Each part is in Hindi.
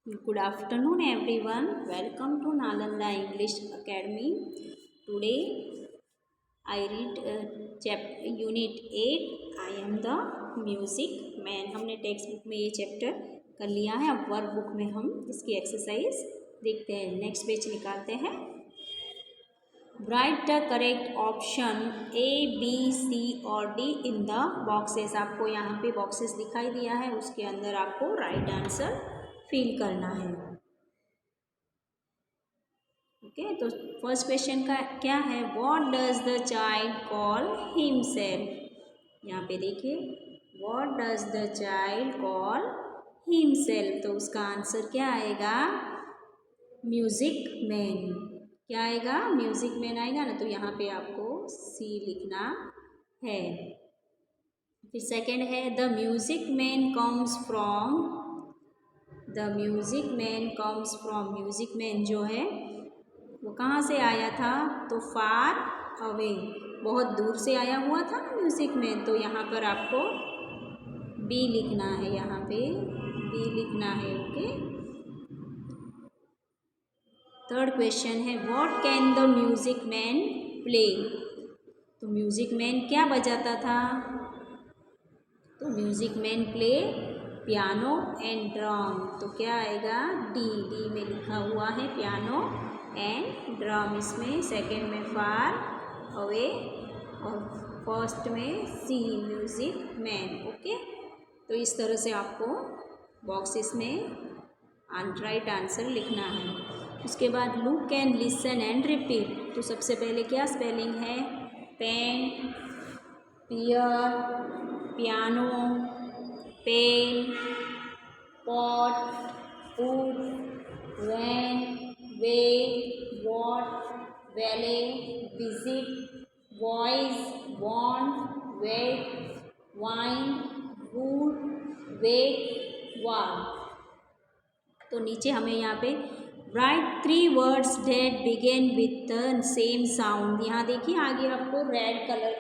Good afternoon, everyone. Welcome to Nalanda English Academy. Today, I read Unit 8. I am the Music Man. हमने टेक्स्ट बुक में ये चैप्टर कर लिया है. अब वर्क बुक में हम इसकी एक्सरसाइज देखते हैं. नेक्स्ट पेज निकालते हैं. Right the correct option A, B, C और D इन द बॉक्सेस. आपको यहाँ पे बॉक्सेस दिखाई दिया है, उसके अंदर आपको राइट आंसर फिल करना है. ओके, तो फर्स्ट क्वेश्चन का क्या है? What does the child call himself. यहाँ पे देखिए, what does the child call himself. तो उसका आंसर क्या आएगा? Music man. क्या आएगा? म्यूजिक मैन आएगा ना. तो यहाँ पे आपको C लिखना है. फिर सेकेंड है the music man comes from. The music man comes from. Music man जो है वो कहाँ से आया था? तो फार अवे, बहुत दूर से आया हुआ था ना म्यूजिक मैन. तो यहाँ पर आपको B लिखना है. यहाँ पे B लिखना है. ओके. थर्ड क्वेश्चन है what can the music man play. तो म्यूजिक मैन क्या बजाता था? तो music man play piano and drum. तो क्या आएगा? डी में लिखा हुआ है पियानो एंड ड्रम. इसमें सेकंड में फार अवे और फर्स्ट में C म्यूजिक मैन. ओके, तो इस तरह से आपको बॉक्सेस में राइट आंसर लिखना है. उसके बाद look and listen and repeat. तो सबसे पहले क्या स्पेलिंग है? Paint, pear, piano, pen, pot, wood, ran, way, what, valley, visit, voice, want, wet, wine, wood, wait, war. तो नीचे हमें यहाँ पे write 3 words that begin with the same sound. यहाँ देखिए आगे आपको रेड कलर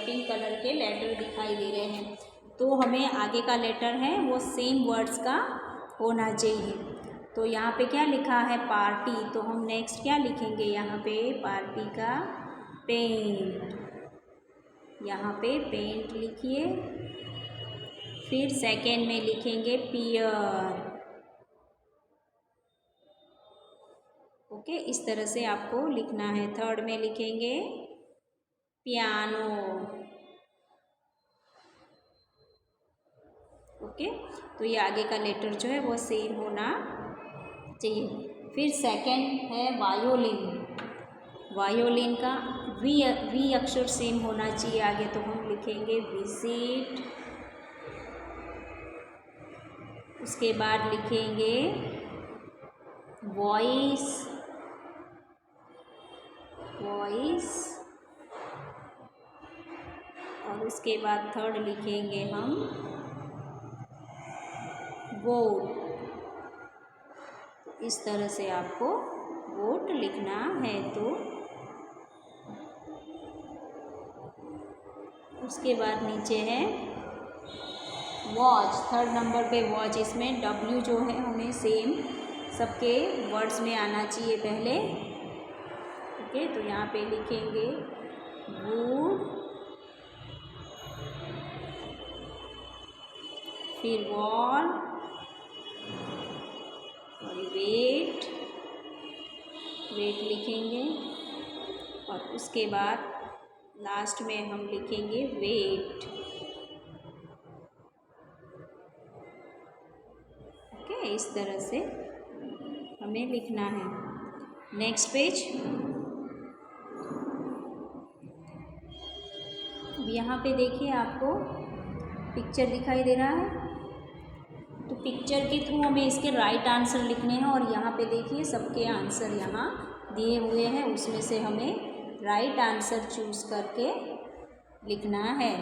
पिंक कलर के लेटर दिखाई दे रहे हैं. तो हमें आगे का लेटर है वो सेम वर्ड्स का होना चाहिए. तो यहाँ पे क्या लिखा है? पार्टी. तो हम नेक्स्ट क्या लिखेंगे? यहाँ पे पार्टी का पेंट. यहाँ पे पेंट लिखिए. फिर सेकेंड में लिखेंगे पियर. ओके, इस तरह से आपको लिखना है. थर्ड में लिखेंगे पियानो. ओके, तो ये आगे का लेटर जो है वो सेम होना चाहिए. फिर सेकंड है वायोलिन. वायोलिन का वी अक्षर सेम होना चाहिए आगे. तो हम लिखेंगे विजिट. उसके बाद लिखेंगे वॉइस. और उसके बाद थर्ड लिखेंगे हम वोट. इस तरह से आपको वोट लिखना है. तो उसके बाद नीचे है वॉच. थर्ड नंबर पे वॉच. इसमें W जो है हमें सेम सबके वर्ड्स में आना चाहिए पहले. ओके, तो यहाँ पे लिखेंगे वुड, फिर वॉल और वेट लिखेंगे. और उसके बाद लास्ट में हम लिखेंगे वेट. ओके, इस तरह से हमें लिखना है. Next page. यहाँ पे देखिए आपको पिक्चर दिखाई दे रहा है. तो पिक्चर के थ्रू हमें इसके राइट आंसर लिखने हैं. और यहाँ पे देखिए सबके आंसर यहाँ दिए हुए हैं, उसमें से हमें राइट आंसर चूज़ करके लिखना है.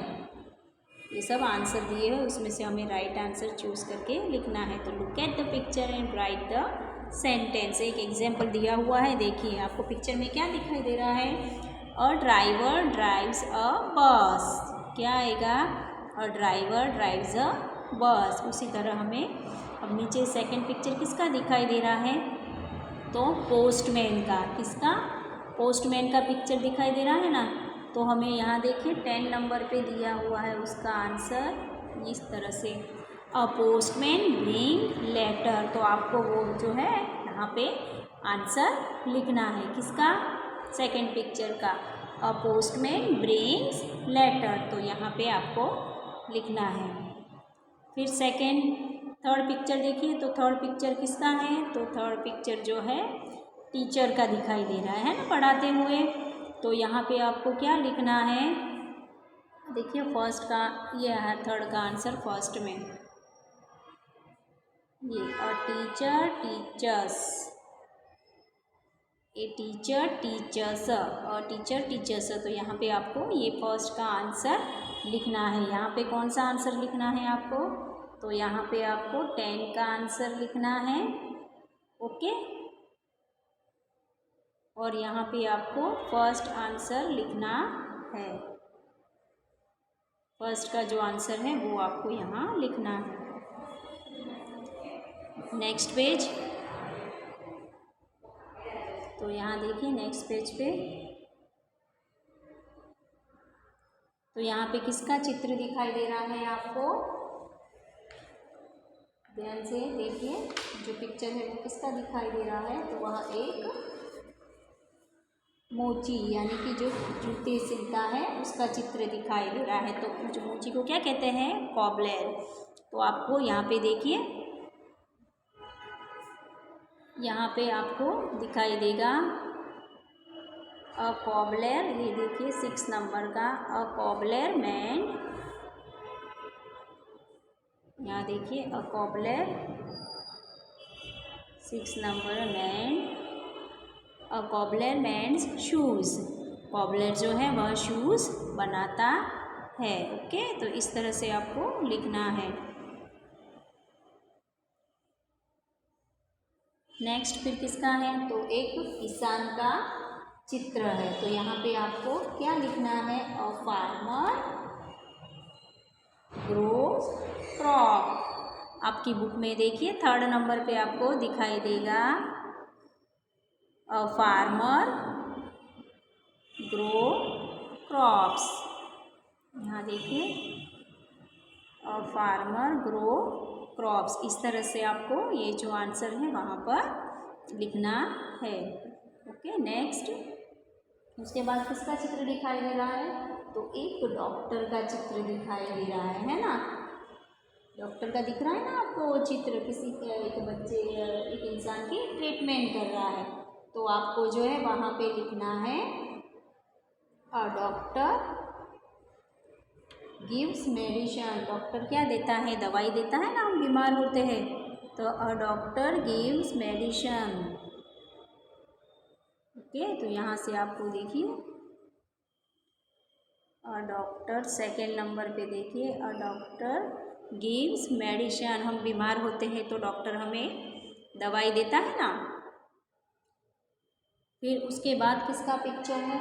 ये सब आंसर दिए हैं, उसमें से हमें राइट आंसर चूज़ करके लिखना है. तो look at the picture and right the sentence. एक एग्जाम्पल दिया हुआ है. देखिए आपको पिक्चर में क्या दिखाई दे रहा है? अ ड्राइवर ड्राइव्स अ बस. क्या आएगा? अ ड्राइवर ड्राइव्स अ बस. उसी तरह हमें अब नीचे सेकंड पिक्चर किसका दिखाई दे रहा है? तो पोस्टमैन का। किसका? पोस्टमैन का पिक्चर दिखाई दे रहा है ना। तो हमें यहाँ देखिए 10 नंबर पे दिया हुआ है उसका आंसर इस तरह से, अ पोस्टमैन ब्रिंग लेटर। तो आपको वो जो है यहाँ पे आंसर लिखना है। किसका? सेकंड पिक्चर का, अ पोस्टमैन ब्रिंग्स लेटर। तो यहाँ पे आपको लिखना है। फिर थर्ड पिक्चर देखिए, तो थर्ड पिक्चर किसका है? तो थर्ड पिक्चर जो है टीचर का दिखाई दे रहा है ना, पढ़ाते हुए। तो यहाँ पे आपको क्या लिखना है? देखिए फर्स्ट का ये है, थर्ड का आंसर फर्स्ट में ये, a teacher teachers, a teacher teachers, a teacher teachers. तो यहाँ पे आपको ये फर्स्ट का आंसर लिखना है। यहाँ पे कौन सा आंसर लिखना है आपको? तो यहाँ पे आपको 10 का आंसर लिखना है। ओके, और यहाँ पे आपको फर्स्ट आंसर लिखना है। फर्स्ट का जो आंसर है वो आपको यहाँ लिखना है। Next page. तो यहाँ देखिए नेक्स्ट पेज पे, तो यहाँ पे किसका चित्र दिखाई दे रहा है आपको? ध्यान से देखिए, जो पिक्चर है वो किसका दिखाई दे रहा है? तो वह एक मोची यानी कि जो जूते सिलता है उसका चित्र दिखाई दे रहा है। तो जो मोची को क्या कहते हैं? कॉबलर। तो आपको यहाँ पे देखिए, यहाँ पे आपको दिखाई देगा अ कॉबलर। ये देखिए 6 नंबर का, अ कॉबलर मैन। यहाँ देखिए अ कॉबलर 6 नंबर मैन, अ कॉबलर मैन्स शूज़। कॉबलर जो है वह शूज़ बनाता है। ओके, तो इस तरह से आपको लिखना है। नेक्स्ट फिर किसका है? तो एक किसान का चित्र है। तो यहाँ पे आपको क्या लिखना है? A farmer grows crop. आपकी बुक में देखिए थर्ड नंबर पे आपको दिखाई देगा अ फार्मर ग्रो क्रॉप्स। यहाँ देखिए अ फार्मर ग्रो क्रॉप्स। इस तरह से आपको ये जो आंसर है वहाँ पर लिखना है। Okay, next. उसके बाद किसका चित्र दिखाई दे रहा है? तो एक डॉक्टर का चित्र दिखाई दे रहा है ना। डॉक्टर का दिख रहा है ना आपको वो चित्र, किसी एक बच्चे एक इंसान की ट्रीटमेंट कर रहा है। तो आपको जो है वहाँ पे लिखना है a doctor gives medicine. Doctor क्या देता है? दवाई देता है ना, हम बीमार होते हैं। तो a doctor gives medicine. Okay, तो यहाँ से आपको देखिए अ डॉक्टर सेकेंड नंबर पे देखिए, अ डॉक्टर गिव्स मेडिसिन। हम बीमार होते हैं तो डॉक्टर हमें दवाई देता है ना। फिर उसके बाद किसका पिक्चर है?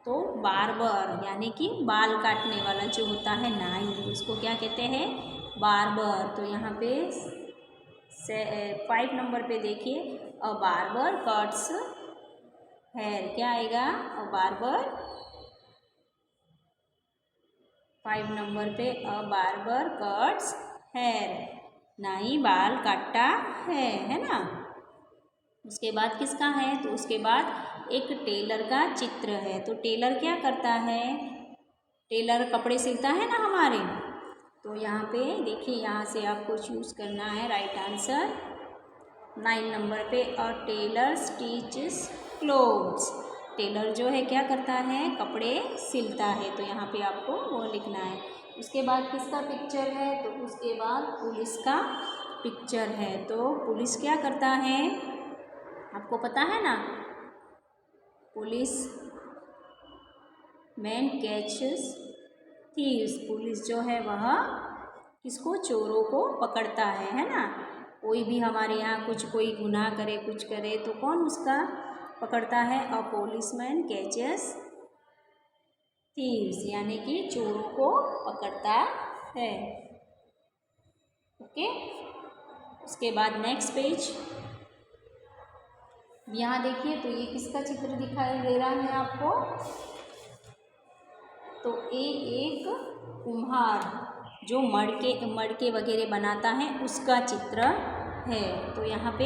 तो बार्बर यानी कि बाल काटने वाला जो होता है नाई, उसको क्या कहते हैं? बार्बर। तो यहाँ पे 5 नंबर पे देखिए, अ बार्बर कट्स हेयर। क्या आएगा? अ बार्बर 5 नंबर पे, अ बार्बर कट्स हेयर। नाई बाल काटता है ना। उसके बाद किसका है? तो उसके बाद एक टेलर का चित्र है। तो टेलर क्या करता है? टेलर कपड़े सिलता है ना हमारे। तो यहाँ पे देखिए, यहाँ से आपको चूज़ करना है राइट आंसर 9 नंबर पे, a tailor stitches clothes. Tailor जो है क्या करता है? कपड़े सिलता है। तो यहाँ पे आपको वो लिखना है। उसके बाद किसका पिक्चर है? तो उसके बाद पुलिस का पिक्चर है। तो पुलिस क्या करता है? आपको पता है ना, police man catches thieves. Police जो है वह किसको? चोरों को पकड़ता है ना। कोई भी हमारे यहाँ कोई गुनाह करे, कुछ करे, तो कौन उसका पकड़ता है? अ पुलिसमैन कैचेस थीव्स, यानी कि चोरों को पकड़ता है। ओके, उसके बाद नेक्स्ट पेज, यहाँ देखिए तो ये किसका चित्र दिखाई दे रहा है आपको? तो ये एक कुम्हार जो मड़के वगैरह बनाता है उसका चित्र है। तो यहाँ पे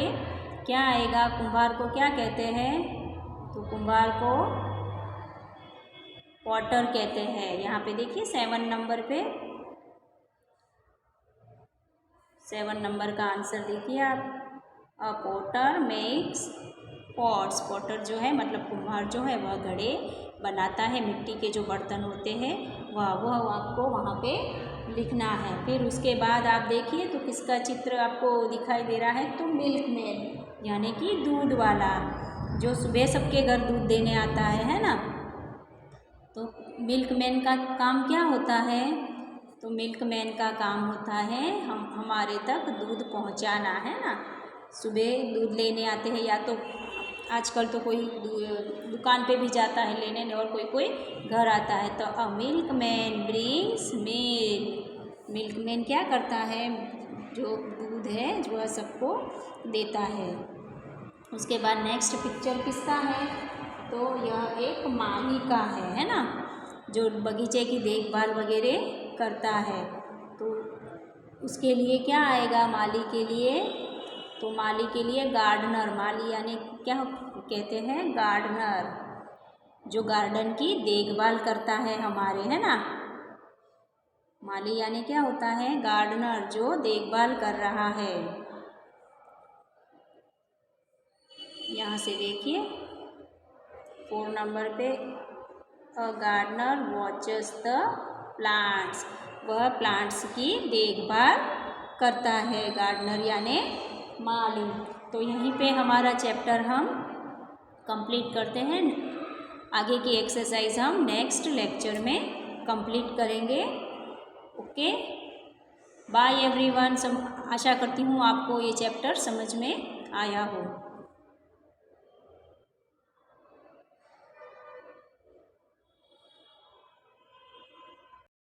क्या आएगा? कुम्हार को क्या कहते हैं? तो कुम्हार को पॉटर कहते हैं। यहाँ पे देखिए 7 नंबर पे, 7 नंबर का आंसर देखिए आप। अ पॉटर मेक्स पॉट्स। पॉटर जो है मतलब कुम्हार जो है वह घड़े बनाता है, मिट्टी के जो बर्तन होते हैं वह आपको वहाँ पे लिखना है। फिर उसके बाद आप देखिए तो किसका चित्र आपको दिखाई दे रहा है? तो मिल्कमैन यानी कि दूध वाला, जो सुबह सबके घर दूध देने आता है ना। तो मिल्कमैन का काम क्या होता है? तो मिल्कमैन का काम होता है हमारे तक दूध पहुंचाना, है ना। सुबह दूध लेने आते हैं, या तो आजकल तो कोई दुकान पे भी जाता है लेने, और कोई घर आता है। तो अ मिल्कमैन ब्रिंग्स मिल्क। मिल्कमैन क्या करता है? जो दूध है वह सबको देता है। उसके बाद नेक्स्ट पिक्चर किसका है? तो यह एक माली का है ना, जो बगीचे की देखभाल वगैरह करता है। तो उसके लिए क्या आएगा माली के लिए? तो माली के लिए गार्डनर। माली यानी क्या कहते हैं? गार्डनर, जो गार्डन की देखभाल करता है हमारे, है ना। माली यानी क्या होता है? गार्डनर, जो देखभाल कर रहा है। यहाँ से देखिए 4 नंबर पे, a gardener watches the plants. वह प्लांट्स की देखभाल करता है, गार्डनर यानी माली। तो यहीं पे हमारा चैप्टर हम कंप्लीट करते हैं। आगे की एक्सरसाइज हम नेक्स्ट लेक्चर में कंप्लीट करेंगे। Okay, bye everyone. आशा करती हूँ आपको ये चैप्टर समझ में आया हो।